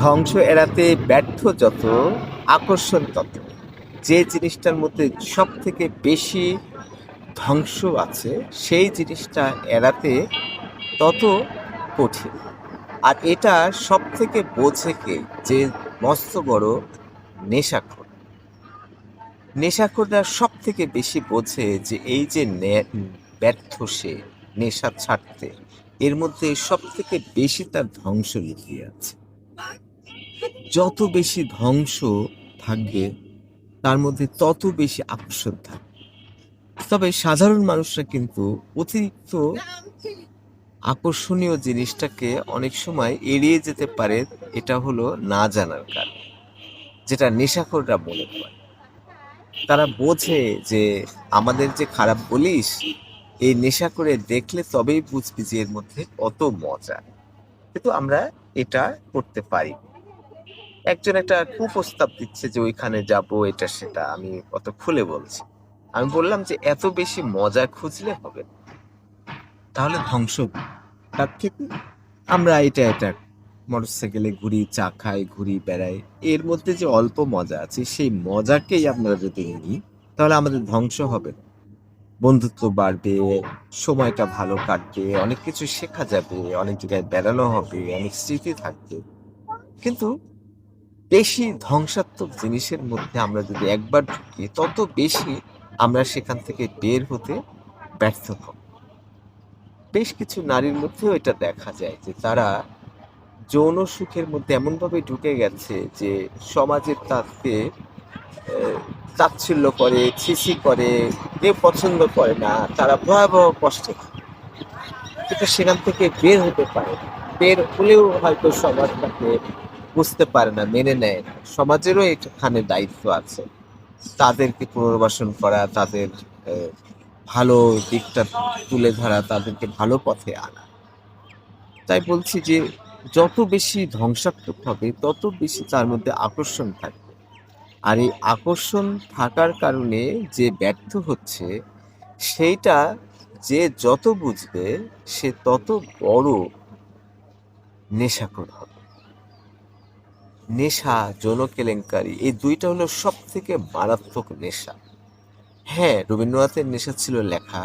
ধ্বংস এড়াতে ব্যর্থ যত, আকর্ষণ তত। যে জিনিসটার মধ্যে সব থেকে বেশি ধ্বংস আছে, সেই জিনিসটা এড়াতে তত কঠিন। আর এটা সব থেকে বোঝে কে? যে মস্ত বড় নেশাখোর। নেশাখোররা সব থেকে বেশি বোঝে যে এই যে ব্যর্থ সে নেশা ছাড়তে, এর মধ্যে সব থেকে বেশি তার ধ্বংস লুকিয়ে আছে। যত বেশি ধ্বংস থাকবে তার মধ্যে তত বেশি আকর্ষণ থাকবে। তবে সাধারণ মানুষরা কিন্তু অতিরিক্ত আকর্ষণীয় জিনিসটাকে অনেক সময় এড়িয়ে যেতে পারে। এটা হলো না জানার কারণ, যেটা নেশাখোররা মনে করে। তারা বোঝে যে আমাদের যে খারাপ বলিস, এই নেশা করে দেখলে তবেই বুঝবি যে এর মধ্যে কত মজা। কিন্তু আমরা এটা করতে পারি। একজন একটা কুপ্রস্তাব দিচ্ছে যে ওইখানে যাব, এটা সেটা, আমি অত খুলে বলছি। আমি বললাম যে এত বেশি মজা খুঁজলে হবে না, তাহলে ধ্বংস হবে। তার থেকে আমরা এটা মোটরসাইকেলে ঘুরি, চা খাই, ঘুরি, বেড়াই, এর মধ্যে যে অল্প মজা আছে সেই মজাকেই আমরা যদি নিই, তাহলে আমাদের ধ্বংস হবে না। বন্ধুত্ব বাড়বে, সময়টা ভালো কাটবে, অনেক কিছু শেখা যাবে, অনেক জায়গায় বেড়ানো হবে, অনেক স্মৃতি থাকবে। কিন্তু বেশি ধ্বংসাত্মক জিনিসের মধ্যে আমরা যদি একবার ঢুকি, তত বেশি আমরা সেখান থেকে বের হতে ব্যর্থ হব। বেশ কিছু নারীর মধ্যেও এটা দেখা যায় যে তারা যৌন সুখের মধ্যে এমনভাবে ঢুকে গেছে যে সমাজের তাকে তাচ্ছিল্য করে, ছিছি করে, কেউ পছন্দ করে না, তারা ভয়াবহ কষ্টে থাকে। কিন্তু সেখান থেকে বের হতে পারে না। বের হলেও হয়তো সমাজ তাকে বুঝতে পারে না, মেনে নেয় না। সমাজেরও এখানে দায়িত্ব আছে, তাদেরকে পুনর্বাসন করা, তাদের ভালো দিকটা তুলে ধরা, তাদেরকে ভালো পথে আনা। তাই বলছি যে যত বেশি ধ্বংসাত্মক হবে তত বেশি তার মধ্যে আকর্ষণ থাকবে। আর এই আকর্ষণ থাকার কারণে যে ব্যর্থ হচ্ছে, সেইটা যে যত বুঝবে সে তত বড় নেশাখোর হবে। নেশা, যৌন কেলেঙ্কারি, এই দুইটা হলো সব থেকে মারাত্মক নেশা। হ্যাঁ, রবীন্দ্রনাথের নেশা ছিল লেখা,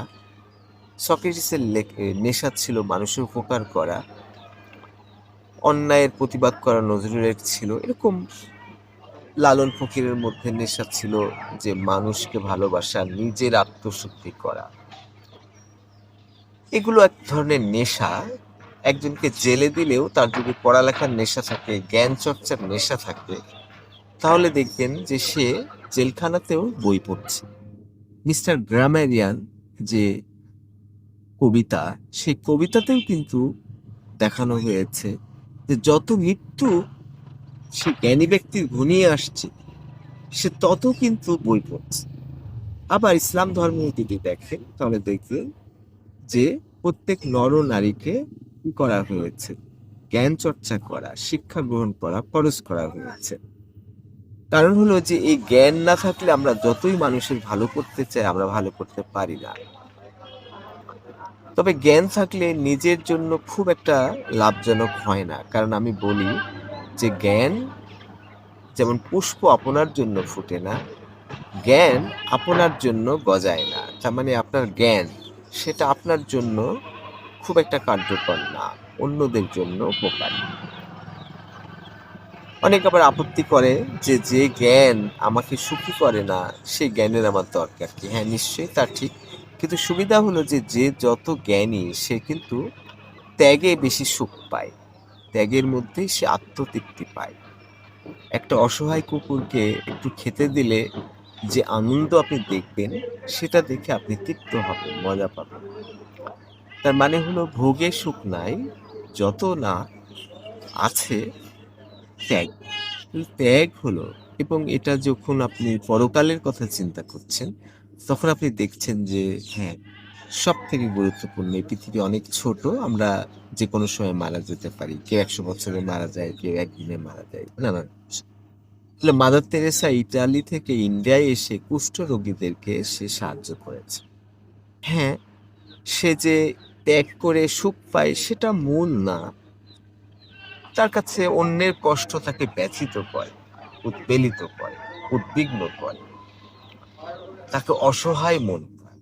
সক্রেটিসের নেশা ছিল মানুষের উপকার করা, অন্যায়ের প্রতিবাদ করা নজরুলের ছিল এরকম। লালন ফকিরের মধ্যে নেশা ছিল যে মানুষকে ভালোবাসা, নিজের আত্মশুদ্ধি করা। এগুলো এক ধরনের নেশা। একজনকে জেলে দিলেও তার যদি পড়ালেখার নেশা থাকে, জ্ঞান চর্চার নেশা থাকে, তাহলে দেখবেন যে সে জেলখানাতেও বই পড়ছে। মিস্টার গ্রামারিয়ান যে কবিতা, সেই কবিতাতেও কিন্তু দেখানো হয়েছে যে যত মৃত্যু সে জ্ঞানী ব্যক্তির ঘনিয়ে আসছে, সে তত কিন্তু বই পড়ছে। আবার ইসলাম ধর্মে যদি দেখেন, তাহলে দেখবেন যে প্রত্যেক নর নারীকে কি করা হয়েছে? জ্ঞান চর্চা করা, শিক্ষা গ্রহণ করা ফরজ করা হয়েছে। কারণ হলো যে এই জ্ঞান না থাকলে আমরা যতই মানুষের ভালো করতে চাই, আমরা ভালো করতে পারি না। তবে জ্ঞান থাকলে নিজের জন্য খুব একটা লাভজনক হয় না। কারণ আমি বলি যে জ্ঞান যেমন পুষ্প আপনার জন্য ফোটে না, জ্ঞান আপনার জন্য গজায় না। তার মানে আপনার জ্ঞান, সেটা আপনার জন্য খুব একটা কার্যকর না, অন্যদের জন্য উপকারী। অনেক আবার আপত্তি করে যে যে জ্ঞান আমাকে সুখী করে না, সেই জ্ঞানের আমার দরকার কি? হ্যাঁ, নিশ্চয়ই তা ঠিক। কিন্তু সুবিধা হলো যে যে যত জ্ঞানী সে কিন্তু ত্যাগে বেশি সুখ পায়, ত্যাগের মধ্যেই সে আত্মতৃপ্তি পায়। একটা অসহায় কুকুরকে একটু খেতে দিলে যে আনন্দ আপনি দেখবেন, সেটা দেখে আপনি তৃপ্ত হবেন, মজা পাবেন। তার মানে হলো ভোগে সুখ নাই, যত না আছে ত্যাগ। ত্যাগ হলো, এবং এটা যখন আপনি পরকালের কথা চিন্তা করছেন, তখন আপনি দেখছেন যে হ্যাঁ, সব থেকে গুরুত্বপূর্ণ, এই পৃথিবী অনেক ছোট, আমরা যে কোনো সময় মারা যেতে পারি। কেউ 100 বছরে মারা যায়, কেউ একদিনে মারা যায়, নানান কিছু। তাহলে মাদার তেরেসা ইতালি থেকে ইন্ডিয়ায় এসে কুষ্ঠ রোগীদেরকে সে সাহায্য করেছে। হ্যাঁ, সে যে ত্যাগ করে সুখ পায় সেটা মূল না, তার কাছে অন্যের কষ্ট তাকে ব্যথিত করে, উদ্বেলিত করে, উদ্বিগ্ন করে, তাকে অসহায় মনে করে।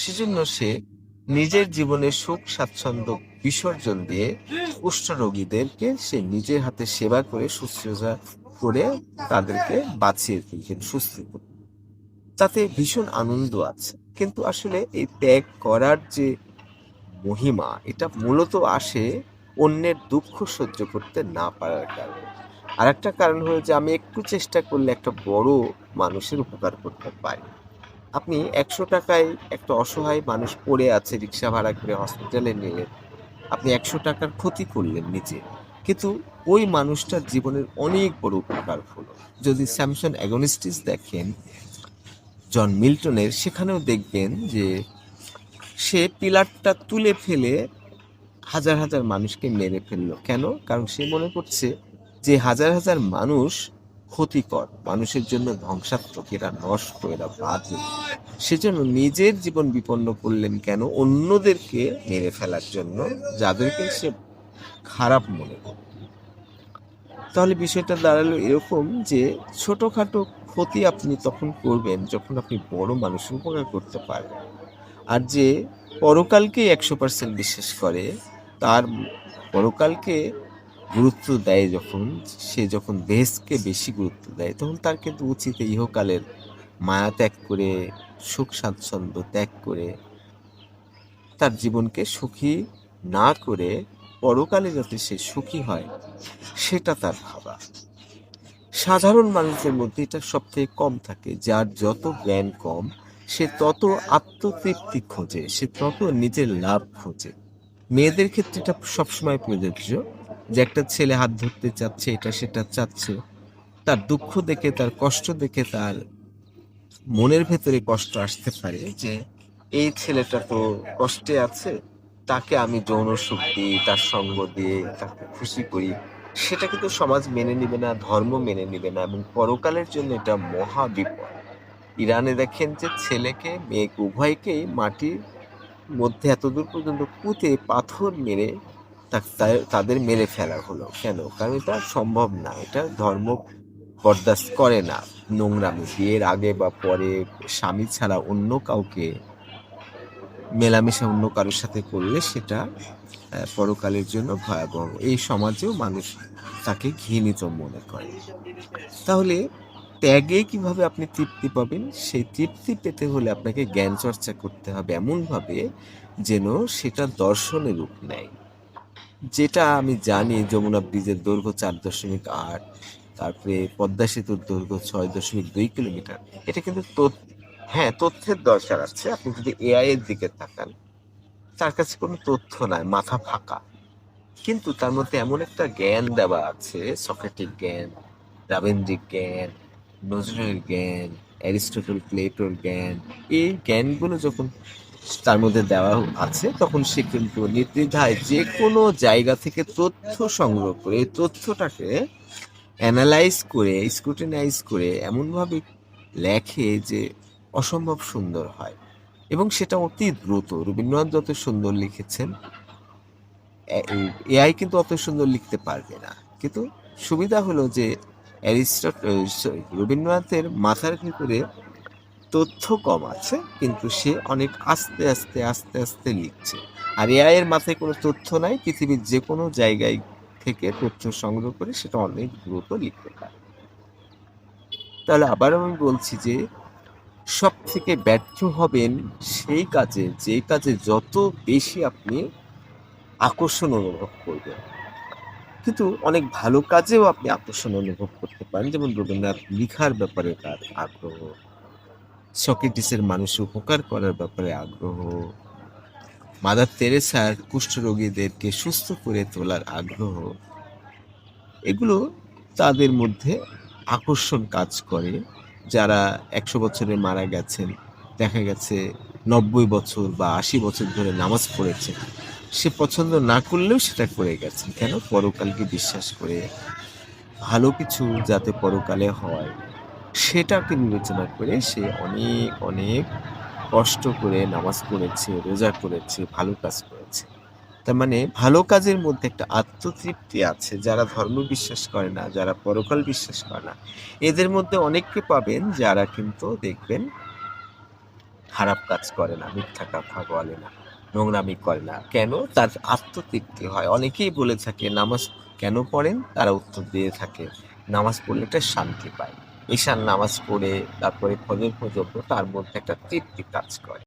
সেজন্য সে নিজের জীবনের সুখ স্বাচ্ছন্দ্য বিসর্জন দিয়ে কুষ্ঠরোগীদেরকে সে নিজের হাতে সেবা করে শুশ্রূষা করে তাদেরকে বাঁচিয়ে তুলছেন, সুস্থ করছেন। তাতে ভীষণ আনন্দ আছে। কিন্তু আসলে এই ত্যাগ করার যে মহিমা, এটা মূলত আসে অন্যের দুঃখ সহ্য করতে না পারার কারণে। আরেকটা কারণ হলো যে আমি একটু চেষ্টা করলে একটা বড় মানুষের উপকার করতে পারি। আপনি ১০০ টাকায় একটা অসহায় মানুষ পড়ে আছে, রিক্সা ভাড়া করে হসপিটালে নিলেন। আপনি ১০০ টাকার ক্ষতি করলেন নিজে। কিন্তু ওই মানুষটার জীবনের অনেক বড় উপকার হলো। যদি স্যামসন অ্যাগনিস্টিস দেখেন জন মিল্টনের, সেখানেও দেখবেন যে সে পিলারটা তুলে ফেলে হাজার হাজার মানুষকে মেরে ফেললো। কেন? কারণ সে মনে করছে যে হাজার হাজার মানুষ ক্ষতিকর, মানুষের জন্য ধ্বংসাত্মক, এরা নষ্ট, এরা বাজে। সেজন্য নিজের জীবন বিপন্ন করলেন কেন? অন্যদেরকে মেরে ফেলার জন্য, যাদেরকে সে খারাপ মনে করে। তাহলে বিষয়টা দাঁড়ালো এরকম যে ছোটখাটো ক্ষতি আপনি তখন করবেন যখন আপনি বড় মানুষের উপকার করতে পারবেন। আর যে পরকালকেই ১০০% বিশ্বাস করে, তার পরকালকে গুরুত্ব দেয় যখন, সে যখন বেহেশতকে বেশি গুরুত্ব দেয়, তখন তার কিন্তু উচিত ইহকালের মায়া ত্যাগ করে, সুখ স্বাচ্ছন্দ্য ত্যাগ করে, তার জীবনকে সুখী না করে পরকালে যাতে সে সুখী হয় সেটা তার ভাবা। সাধারণ মানুষের মধ্যে এটা সবথেকে কম থাকে। যার যত জ্ঞান কম, সে তত আত্মতৃপ্তি খোঁজে, সে তত নিজের লাভ খোঁজে। মেয়েদের ক্ষেত্রে এটা সবসময় প্রযোজ্য যে একটা ছেলে হাত ধরতে চাচ্ছে, এটা সেটা চাচ্ছে, তার দুঃখ দেখে, তার কষ্ট দেখে তার মনের ভেতরে কষ্ট আসতে পারে যে এই ছেলেটা তো কষ্টে আছে, তাকে আমি যৌন সুখ দিই, তার সঙ্গ দিয়ে তাকে খুশি করি। সেটা কিন্তু সমাজ মেনে নিবে না, ধর্ম মেনে নিবে না, এবং পরকালের জন্য এটা মহা বিপদ। ইরানে দেখেন যে ছেলেকে মেয়েকে উভয়কেই মাটির মধ্যে এতদূর পর্যন্ত পুঁতে পাথর মেরে তাদের মেরে ফেলা হলো। কেন? কারণ এটা সম্ভব না, এটা ধর্ম বরদাস্ত করে না। নোংরামি, বিয়ের আগে বা পরে স্বামী ছাড়া অন্য কাউকে মেলামেশা অন্য কারোর সাথে করলে সেটা পরকালের জন্য ভয়াবহ। এই সমাজেও মানুষ তাকে ঘৃণিত মনে করে। তাহলে ত্যাগে কিভাবে আপনি তৃপ্তি পাবেন? সেই তৃপ্তি পেতে হলে আপনাকে জ্ঞান চর্চা করতে হবে এমনভাবে যেন সেটা দর্শনের রূপ নেয়। যেটা আমি জানি, যমুনা ব্রিজের দৈর্ঘ্য ৪.৮, তারপরে পদ্মা সেতুর দৈর্ঘ্য ৬.২ কিলোমিটার। এটা কিন্তু হ্যাঁ, তথ্যের দরকার আছে। আপনি যদি এআই এর দিকে তাকান, তার কাছে কোনো তথ্য নাই, মাথা ফাঁকা। কিন্তু তার মধ্যে এমন একটা জ্ঞান দেওয়া আছে, সক্রেটিক জ্ঞান, রাবীন্দ্রিক জ্ঞান, নজরুলের জ্ঞান, অ্যারিস্টটল প্লেটোর জ্ঞান। এই জ্ঞানগুলো যখন তার মধ্যে দেওয়া আছে, তখন সে কিন্তু নির্দ্বিধায় যে কোনো জায়গা থেকে তথ্য সংগ্রহ করে এই তথ্যটাকে অ্যানালাইজ করে, স্ক্রুটিনাইজ করে এমনভাবে লেখে যে অসম্ভব সুন্দর হয়, এবং সেটা অতি দ্রুত। রবীন্দ্রনাথ যত সুন্দর লিখেছেন, এআই কিন্তু অত সুন্দর লিখতে পারবে না। কিন্তু সুবিধা হলো যে রবীন্দ্রনাথের মাথার ভিতরে তথ্য কম আছে, কিন্তু সে অনেক আস্তে আস্তে আস্তে আস্তে লিখছে। আর এআই এর মাথায় কোনো তথ্য নাই, পৃথিবীর যে কোনো জায়গায় থেকে তথ্য সংগ্রহ করে সেটা অনেক দ্রুত লিখতে পারে। তাহলে আবার আমি বলছি যে সব থেকে ব্যর্থ হবেন সেই কাজে, যে কাজে যত বেশি আপনি আকর্ষণ অনুভব করবেন। কিন্তু অনেক ভালো কাজেও আপনি আকর্ষণ অনুভব করতে পারেন। যেমন রবীন্দ্রনাথ লিখার ব্যাপারে তার আগ্রহ, সক্রেটিসের মানুষের উপকার করার ব্যাপারে আগ্রহ, মাদার তেরেসার কুষ্ঠরোগীদেরকে সুস্থ করে তোলার আগ্রহ, এগুলো তাদের মধ্যে আকর্ষণ কাজ করে। যারা ১০০ বছরে মারা গেছেন, দেখা গেছে ৯০ বছর বা ৮০ বছর ধরে নামাজ পড়েছে, সে পছন্দ না করলেও সেটা করে গেছেন। কেন? পরকালকে বিশ্বাস করে, ভালো কিছু যাতে পরকালে হয় সেটাকে বিবেচনা করে সে অনেক অনেক কষ্ট করে নামাজ পড়েছে, রোজা করেছে, ভালো কাজ করেছে। তার মানে ভালো কাজের মধ্যে একটা আত্মতৃপ্তি আছে। যারা ধর্ম বিশ্বাস করে না, যারা পরকাল বিশ্বাস করে না, এদের মধ্যে অনেককে পাবেন যারা কিন্তু দেখবেন খারাপ কাজ করে না, মিথ্যা কথা বলে না, নোংরামি করে না। কেন? তার আত্মতৃপ্তি হয়। অনেকেই বলে থাকে নামাজ কেন পড়েন? তারা উত্তর দিয়ে থাকে নামাজ পড়লে একটা শান্তি পায়। ঈশান নামাজ পড়ে তারপরে ফজর পর্যন্ত তার মধ্যে একটা তৃপ্তি কাজ করে।